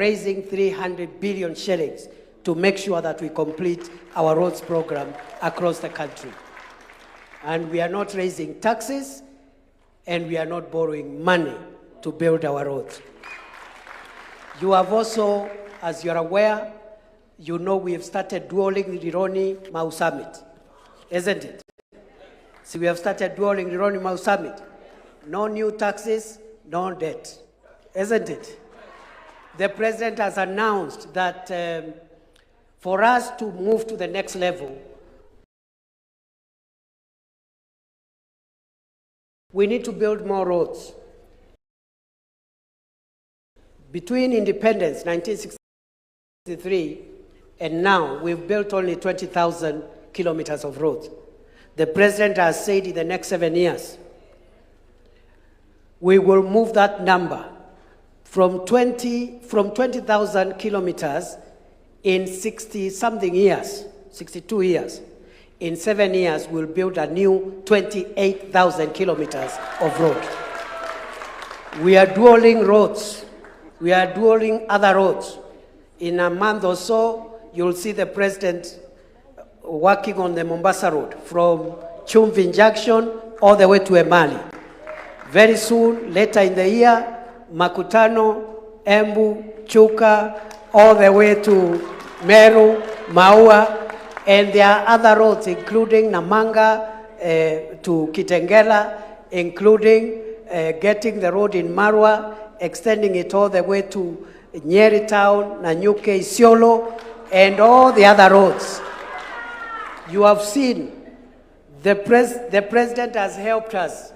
raising 300 billion shillings to make sure that we complete our roads program across the country. And we are not raising taxes, and we are not borrowing money to build our roads. You have also, as you're aware, you know we have started dueling Rironi Mau Summit, isn't it? So we have started dueling Rironi Mau Summit. No new taxes, no debt, isn't it? The president has announced that for us to move to the next level, we need to build more roads. Between independence, 1963, and now, we've built only 20,000 kilometers of roads. The president has said in the next 7 years, we will move that number from 20,000 kilometers in 60-something years, 62 years. In 7 years, we'll build a new 28,000 kilometers of road. We are dueling roads. We are dueling other roads. In a month or so, you'll see the president working on the Mombasa Road from Chumvi Junction all the way to Emali. Very soon, later in the year, Makutano, Embu, Chuka, all the way to Meru, Maua, and there are other roads, including Namanga to Kitengela, including getting the road in Marwa, extending it all the way to Nyeri Town, Nanyuke, Isiolo, and all the other roads. You have seen the president has helped us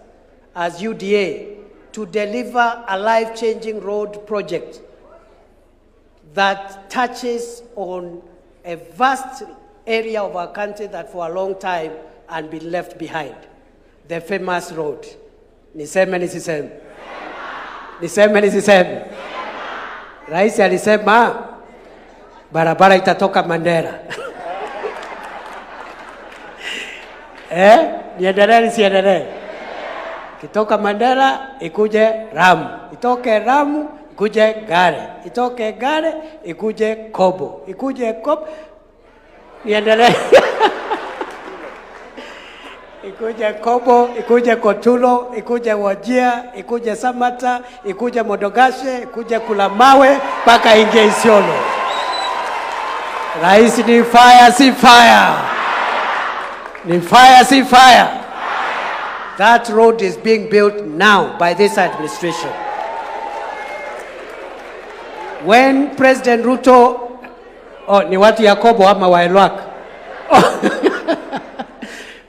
as UDA to deliver a life-changing road project that touches on a vast area of our country that for a long time had been left behind. The famous road. Niseme nisiseme. Niseme nisiseme. Rais alisema barabara itatoka Mandera. Niendelee nisiendelee? Kitoka Mandera ikuje Ramu. Itoke Ramu ikuje Gare. Itoke Gare ikuje Kobo. Ikuje Kobo. Niendelee. Ikuje Kobo, ikuje Kotulo, ikuje Wajia, ikuje Samata, ikuje Modogashe, ikuje Kulamawe, mpaka ingie Isiolo. Rais ni fire, si fire. Ni fire, si fire. That road is being built now by this administration. When President Ruto, ni watu Yakobo ama Waelwak.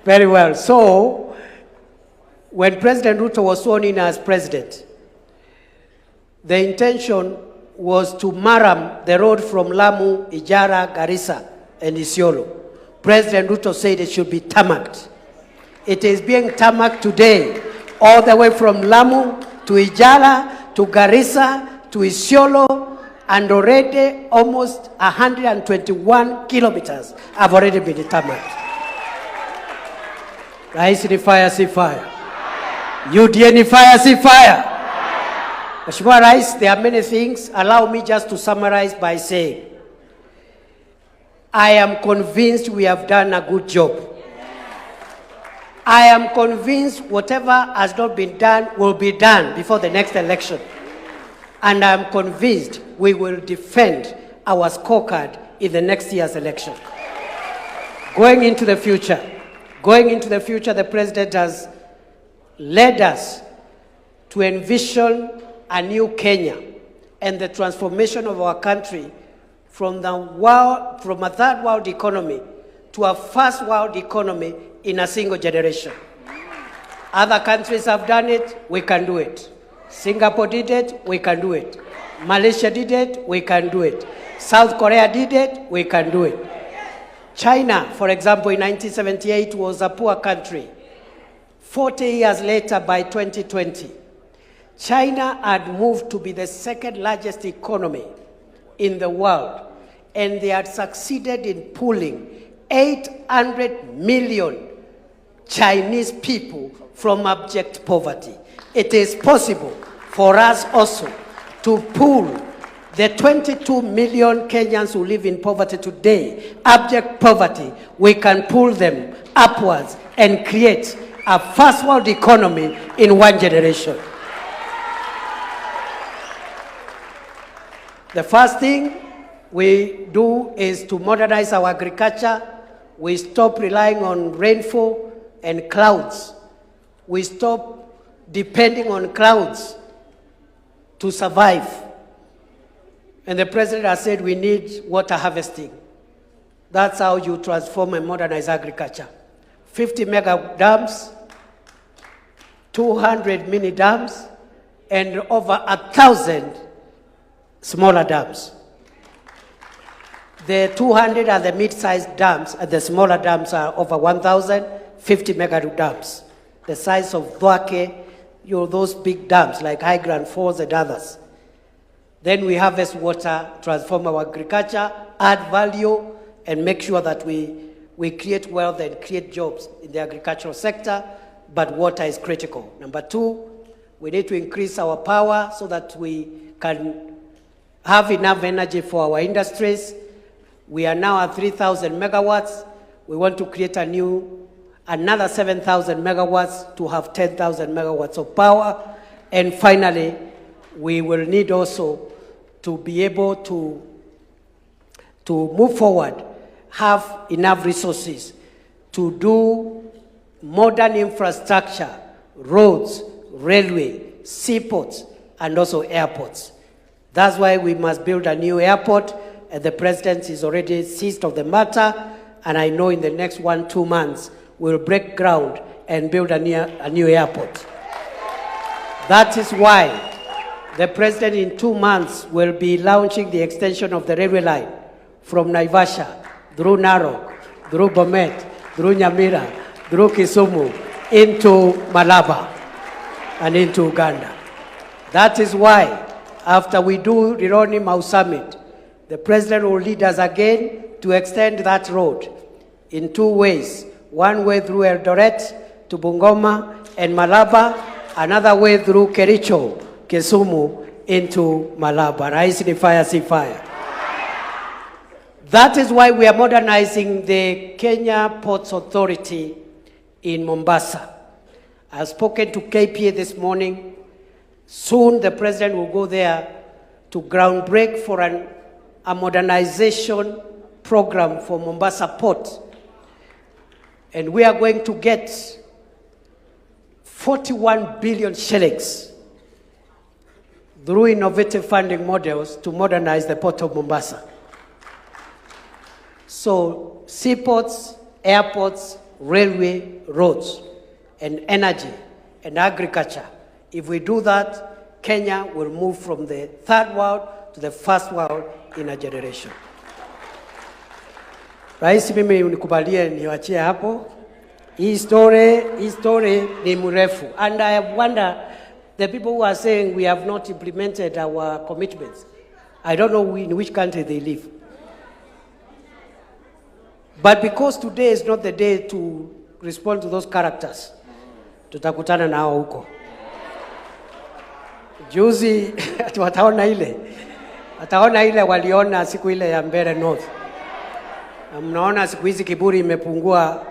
Very well. So, when President Ruto was sworn in as president, the intention was to maram the road from Lamu, Ijara, Garissa, and Isiolo. President Ruto said it should be tarmacked. It is being tarmacked today, all the way from Lamu to Ijara, to Garissa, to Isiolo, and already almost 121 kilometers have already been tarmacked. Rais ni fire, si fire. UDA ni fire, si fire. Mheshimiwa Rais, there are many things. Allow me just to summarize by saying, I am convinced we have done a good job. I am convinced whatever has not been done will be done before the next election. And I am convinced we will defend our scorecard in the next year's election. Going into the future, the president has led us to envision a new Kenya and the transformation of our country from a third world economy to a first world economy in a single generation. Other countries have done it, we can do it. Singapore did it, we can do it. Malaysia did it, we can do it. South Korea did it, we can do it. China, for example, in 1978 was a poor country. 40 years later, by 2020, China had moved to be the second largest economy in the world, and they had succeeded in pulling 800 million Chinese people from abject poverty. It is possible for us also to pull The 22 million Kenyans who live in poverty today, abject poverty, we can pull them upwards and create a first world economy in one generation. The first thing we do is to modernize our agriculture. We stop relying on rainfall and clouds. We stop depending on clouds to survive. And the president has said we need water harvesting. That's how you transform and modernize agriculture. 50 mega dams, 200 mini dams, and over 1,000 smaller dams. The 200 are the mid-sized dams, and the smaller dams are over 1,050 mega dams. The size of Dwake, those big dams like High Grand Falls and others. Then we harvest water, transform our agriculture, add value, and make sure that we create wealth and create jobs in the agricultural sector, but water is critical. Number two, we need to increase our power so that we can have enough energy for our industries. We are now at 3,000 megawatts. We want to create another 7,000 megawatts to have 10,000 megawatts of power. And finally, we will need also to be able to move forward, have enough resources to do modern infrastructure, roads, railway, seaports, and also airports. That's why we must build a new airport, and the president is already seized of the matter, and I know in the next 1-2 months, we'll break ground and build a new airport. That is why the president in 2 months will be launching the extension of the railway line from Naivasha, through Narok, through Bomet, through Nyamira, through Kisumu, into Malaba, and into Uganda. That is why, after we do Rironi Mau Summit, the president will lead us again to extend that road in 2 ways. One way through Eldoret to Bungoma and Malaba, another way through Kericho, Kisumu, into Malaba. Rais ni fire, si fire. That is why we are modernizing the Kenya Ports Authority in Mombasa. I've spoken to KPA this morning. Soon the president will go there to groundbreak for a modernization program for Mombasa Port. And we are going to get 41 billion shillings through innovative funding models to modernize the port of Mombasa. So seaports, airports, railway, roads, and energy, and agriculture. If we do that, Kenya will move from the third world to the first world in a generation. Rais, mimi unikubalie niwachie hapo. Hii story ni mrefu. And I wonder, the people who are saying we have not implemented our commitments, I don't know in which country they live. But because today is not the day to respond to those characters, tutakutana nao huko. Juzi wataona ile waliona siku ile ya Mbeere North. Mnaona siku hizi kiburi imepungua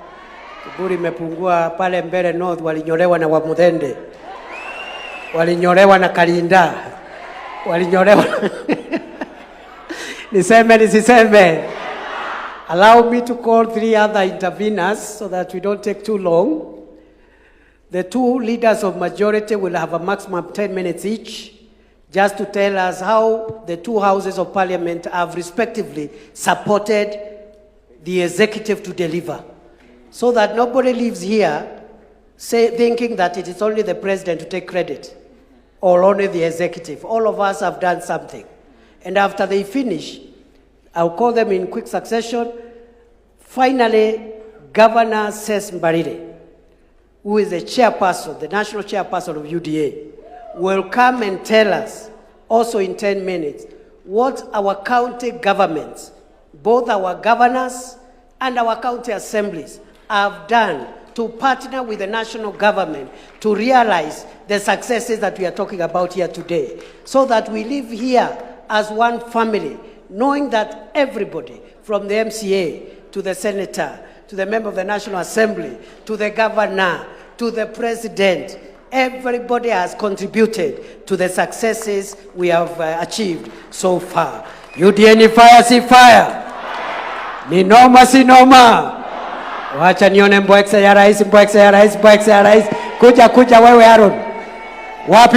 pale Mbeere North, walinyolewa na Wamudende, walinyolewa na Kalinda, walinyolewa niseme. Allow me to call 3 other interveners so that we don't take too long. The 2 leaders of majority will have a maximum of 10 minutes each, just to tell us how the 2 houses of parliament have respectively supported the executive to deliver, so that nobody leaves here thinking that it is only the president to take credit or only the executive. All of us have done something. And after they finish, I'll call them in quick succession. Finally, Governor Ses Mbarire, who is the chairperson, the national chairperson of UDA, will come and tell us, also in 10 minutes, what our county governments, both our governors and our county assemblies, have done to partner with the national government to realize the successes that we are talking about here today, so that we leave here as one family, knowing that everybody, from the MCA to the senator, to the member of the National Assembly, to the governor, to the president, everybody has contributed to the successes we have achieved so far. UDA fire, si fire. Ni noma, si noma. Wacha nione mbwekse ya rais, mbwekse ya rais, mbwekse ya rais. Kuja wewe Aaron. Wapi